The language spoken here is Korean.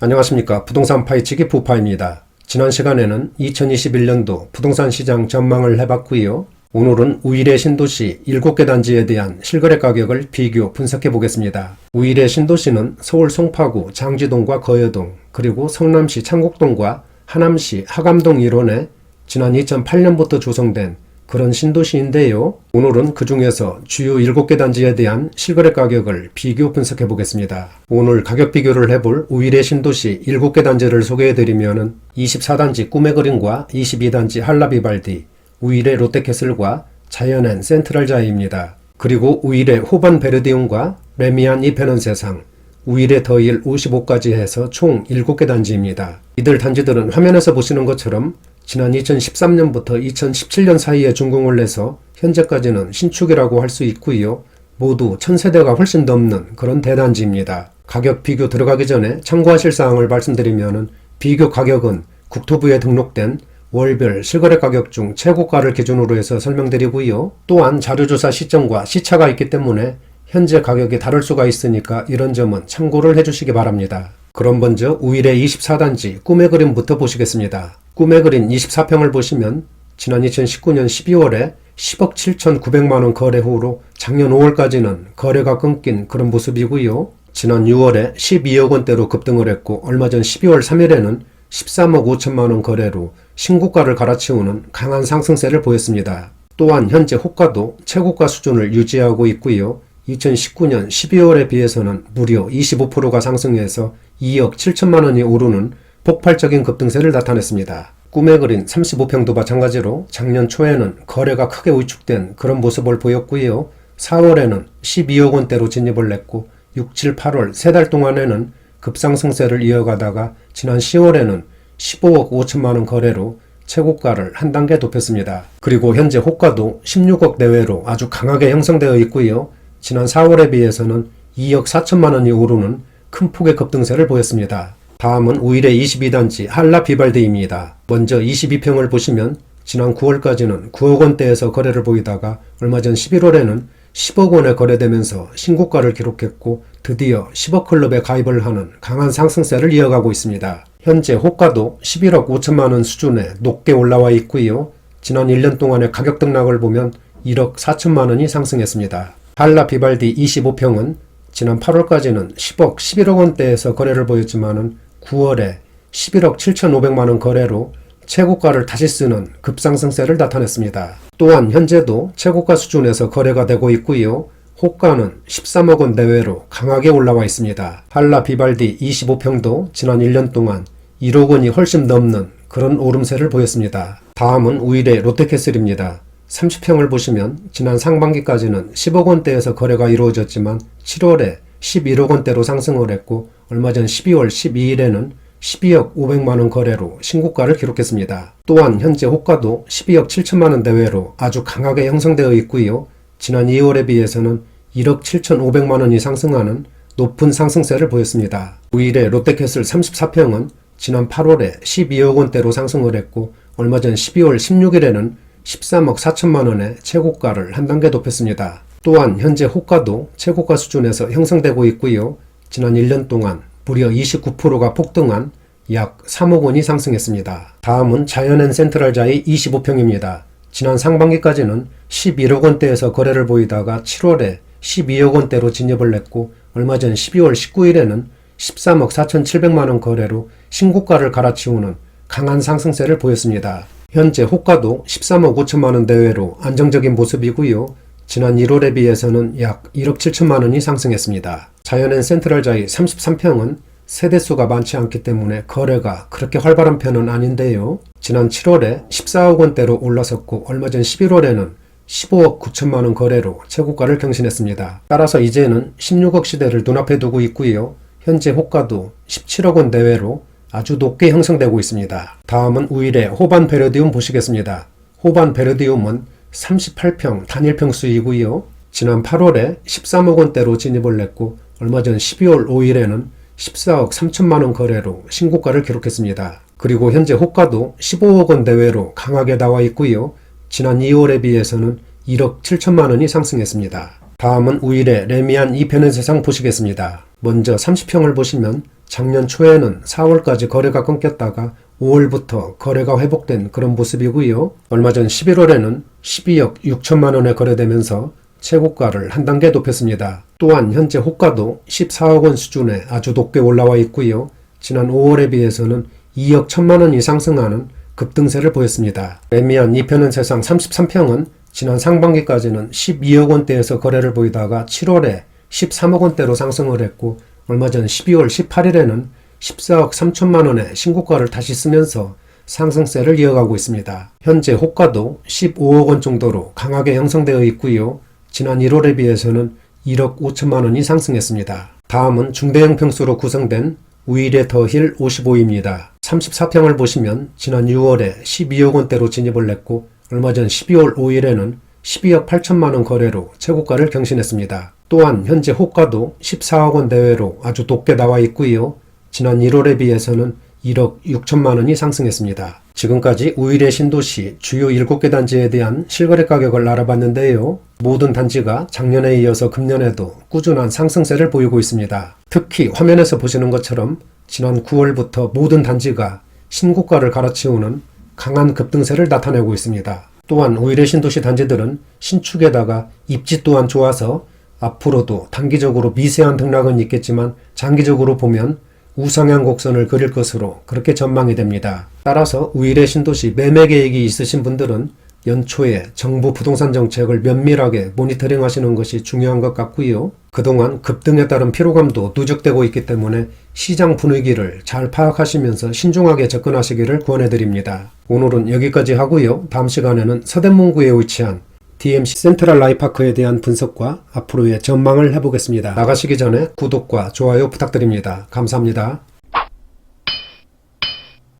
안녕하십니까. 부동산 파이치기 부파입니다. 지난 시간에는 2021년도 부동산 시장 전망을 해봤고요. 오늘은 우일의 신도시 7개 단지에 대한 실거래 가격을 비교 분석해 보겠습니다. 우일의 신도시는 서울 송파구 장지동과 거여동, 그리고 성남시 창곡동과 하남시 하감동 일원에 지난 2008년부터 조성된 그런 신도시인데요. 오늘은 그 중에서 주요 7개 단지에 대한 실거래 가격을 비교 분석해 보겠습니다. 오늘 가격 비교를 해볼 우일의 신도시 7개 단지를 소개해드리면 24단지 꿈의 그린과 22단지 한라비발디, 우일의 롯데캐슬과 자이언앤 센트럴자이입니다. 그리고 우일의 호반 베르디움과 레미안 이페넌 세상, 우일의 더힐 55까지 해서 총 7개 단지입니다. 이들 단지들은 화면에서 보시는 것처럼 지난 2013년부터 2017년 사이에 준공을 해서 현재까지는 신축이라고 할 수 있고요. 모두 1000세대가 훨씬 넘는 그런 대단지입니다. 가격 비교 들어가기 전에 참고하실 사항을 말씀드리면 비교 가격은 국토부에 등록된 월별 실거래 가격 중 최고가를 기준으로 해서 설명드리고요. 또한 자료조사 시점과 시차가 있기 때문에 현재 가격이 다를 수가 있으니까 이런 점은 참고를 해주시기 바랍니다. 그럼 먼저 우일의 24단지 꿈의 그린부터 보시겠습니다. 꿈의 그린 24평을 보시면 지난 2019년 12월에 10억 7,900만원 거래 후로 작년 5월까지는 거래가 끊긴 그런 모습이고요. 지난 6월에 12억 원대로 급등을 했고 얼마 전 12월 3일에는 13억 5천만원 거래로 신고가를 갈아치우는 강한 상승세를 보였습니다. 또한 현재 호가도 최고가 수준을 유지하고 있고요. 2019년 12월에 비해서는 무려 25%가 상승해서 2억 7천만원이 오르는 폭발적인 급등세를 나타냈습니다. 꿈의 그린 35평도 마찬가지로 작년 초에는 거래가 크게 위축된 그런 모습을 보였고요. 4월에는 12억 원대로 진입을 했고 6, 7, 8월 3달 동안에는 급상승세를 이어가다가 지난 10월에는 15억 5천만원 거래로 최고가를 한 단계 높였습니다. 그리고 현재 호가도 16억 내외로 아주 강하게 형성되어 있고요. 지난 4월에 비해서는 2억 4천만원이 오르는 큰 폭의 급등세를 보였습니다. 다음은 우일의 22단지 한라비발디입니다. 먼저 22평을 보시면 지난 9월까지는 9억 원대에서 거래를 보이다가 얼마 전 11월에는 10억 원에 거래되면서 신고가를 기록했고 드디어 10억 클럽에 가입을 하는 강한 상승세를 이어가고 있습니다. 현재 호가도 11억 5천만원 수준에 높게 올라와 있고요. 지난 1년 동안의 가격 등락을 보면 1억 4천만원이 상승했습니다. 한라비발디 25평은 지난 8월까지는 10억 11억 원대에서 거래를 보였지만은 9월에 11억 7,500만원 거래로 최고가를 다시 쓰는 급상승세를 나타냈습니다. 또한 현재도 최고가 수준에서 거래가 되고 있고요. 호가는 13억 원 내외로 강하게 올라와 있습니다. 한라비발디 25평도 지난 1년 동안 1억 원이 훨씬 넘는 그런 오름세를 보였습니다. 다음은 우일의 롯데캐슬입니다. 30평을 보시면 지난 상반기까지는 10억 원대에서 거래가 이루어졌지만 7월에 11억 원대로 상승을 했고 얼마 전 12월 12일에는 12억 500만원 거래로 신고가를 기록했습니다. 또한 현재 호가도 12억 7천만원 내외로 아주 강하게 형성되어 있고요. 지난 2월에 비해서는 1억 7,500만원이 상승하는 높은 상승세를 보였습니다. 우일의 롯데캐슬 34평은 지난 8월에 12억 원대로 상승을 했고 얼마 전 12월 16일에는 13억 4천만원의 최고가를 한 단계 높였습니다. 또한 현재 호가도 최고가 수준에서 형성되고 있고요. 지난 1년 동안 무려 29%가 폭등한 약 3억 원이 상승했습니다. 다음은 자이언앤 센트럴자이 25평입니다. 지난 상반기까지는 11억 원대에서 거래를 보이다가 7월에 12억 원대로 진입을 했고 얼마 전 12월 19일에는 13억 4,700만원 거래로 신고가를 갈아치우는 강한 상승세를 보였습니다. 현재 호가도 13억 5천만원 내외로 안정적인 모습이고요. 지난 1월에 비해서는 약 1억 7천만원이 상승했습니다. 자이언앤 센트럴자이 33평은 세대수가 많지 않기 때문에 거래가 그렇게 활발한 편은 아닌데요. 지난 7월에 14억 원대로 올라섰고 얼마 전 11월에는 15억 9천만원 거래로 최고가를 경신했습니다. 따라서 이제는 16억 시대를 눈앞에 두고 있고요. 현재 호가도 17억 원 내외로 아주 높게 형성되고 있습니다. 다음은 우일의 호반 베르디움 보시겠습니다. 호반 베르디움은 38평 단일평수이고요. 지난 8월에 13억 원대로 진입을 했고 얼마 전 12월 5일에는 14억 3천만원 거래로 신고가를 기록했습니다. 그리고 현재 호가도 15억 원 내외로 강하게 나와 있고요. 지난 2월에 비해서는 1억 7천만원이 상승했습니다. 다음은 우일의 레미안 이페넌 세상 보시겠습니다. 먼저 30평을 보시면 작년 초에는 4월까지 거래가 끊겼다가 5월부터 거래가 회복된 그런 모습이고요. 얼마 전 11월에는 12억 6천만 원에 거래되면서 최고가를 한 단계 높였습니다. 또한 현재 호가도 14억 원 수준에 아주 높게 올라와 있고요. 지난 5월에 비해서는 2억 1천만 원이 상승하는 급등세를 보였습니다. 매미한 2편은 세상 33평은 지난 상반기까지는 12억 원대에서 거래를 보이다가 7월에 13억 원대로 상승을 했고 얼마 전 12월 18일에는 14억 3천만 원의 신고가를 다시 쓰면서 상승세를 이어가고 있습니다. 현재 호가도 15억 원 정도로 강하게 형성되어 있고요. 지난 1월에 비해서는 1억 5천만 원이 상승했습니다. 다음은 중대형 평수로 구성된 우일의 더힐 55입니다. 34평을 보시면 지난 6월에 12억 원대로 진입을 했고 얼마 전 12월 5일에는 12억 8천만 원 거래로 최고가를 경신했습니다. 또한 현재 호가도 14억 원 내외로 아주 높게 나와 있고요. 지난 1월에 비해서는 1억 6천만 원이 상승했습니다. 지금까지 우일의 신도시 주요 7개 단지에 대한 실거래 가격을 알아봤는데요. 모든 단지가 작년에 이어서 금년에도 꾸준한 상승세를 보이고 있습니다. 특히 화면에서 보시는 것처럼 지난 9월부터 모든 단지가 신고가를 갈아치우는 강한 급등세를 나타내고 있습니다. 또한 우일의 신도시 단지들은 신축에다가 입지 또한 좋아서 앞으로도 단기적으로 미세한 등락은 있겠지만 장기적으로 보면 우상향 곡선을 그릴 것으로 그렇게 전망이 됩니다. 따라서 우일의 신도시 매매 계획이 있으신 분들은 연초에 정부 부동산 정책을 면밀하게 모니터링 하시는 것이 중요한 것 같고요. 그동안 급등에 따른 피로감도 누적되고 있기 때문에 시장 분위기를 잘 파악하시면서 신중하게 접근하시기를 권해드립니다. 오늘은 여기까지 하고요. 다음 시간에는 서대문구에 위치한 DMC 센트럴 라이파크에 대한 분석과 앞으로의 전망을 해보겠습니다. 나가시기 전에 구독과 좋아요 부탁드립니다. 감사합니다.